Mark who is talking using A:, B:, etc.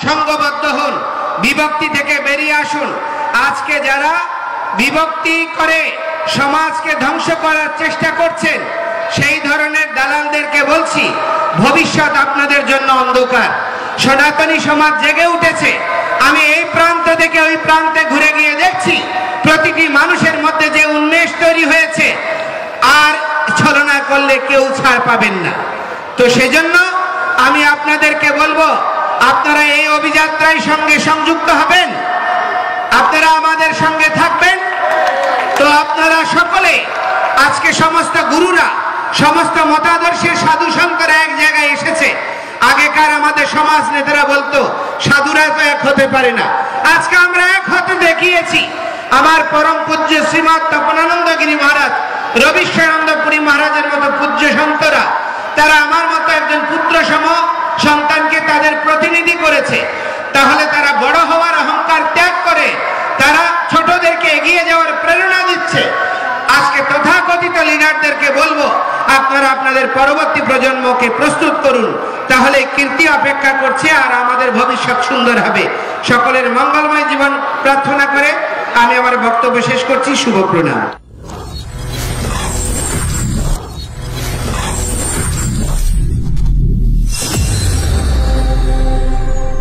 A: সংঘবদ্ধ হন, বিভক্তি থেকে বেরিয়ে আসুন। আজকে যারা বিভক্তি করে সমাজকে ধ্বংস করার চেষ্টা করছেন, সেই ধরনের দালালদেরকে বলছি, ভবিষ্যৎ আপনাদের জন্য অন্ধকার। সনাতনী সমাজ জেগে উঠেছে। আমি এই প্রান্ত থেকে ওই প্রান্তে ঘুরে গিয়ে দেখছি প্রতিটি মানুষের মধ্যে যে উন্মেষ তৈরি হয়েছে, আর ছলনা করলে কেউ ছাড় পাবেন না। তো সেজন্য আমি আপনাদেরকে বলবো, আপনারা এই অভিযাত্রায় সঙ্গে সংযুক্ত হবেন, আপনারা আমাদের সঙ্গে থাকবেন। তো আপনারা সকলে আজকে সমস্ত গুরুরা, সমস্ত মতাদর্শের সাধু সন্তরা এক জায়গায় এসেছে। আগেকার আমাদের সমাজ নেতারা বলতো সাধুরা তো এক হতে পারে না, আজকে আমরা এক হতে দেখিয়েছি। আমার পরম পূজ্য শ্রীমৎ তপনানন্দ গিরি মহারাজ, রবিশ্বরানন্দ পুরী মহারাজের মতো পূজ্য সন্তরা, তারা আমার মতো একজন পুত্র সম সন্তানকে তাদের প্রতিনিধি করেছে। তাহলে তারা বড় হওয়ার অহংকার ত্যাগ করে তারা ছোটদেরকে এগিয়ে যাওয়ার প্রেরণা দিচ্ছে। আজকে তথাকথিত লিডারদেরকে বলবো, আপনারা আপনাদের পরবর্তী প্রজন্মকে প্রস্তুত করুন, তাহলে কীর্তি অপেক্ষা করছে আর আমাদের ভবিষ্যৎ সুন্দর হবে। সকলের মঙ্গলময় জীবন প্রার্থনা করে আমি আমার বক্তব্য শেষ করছি। শুভ প্রণাম।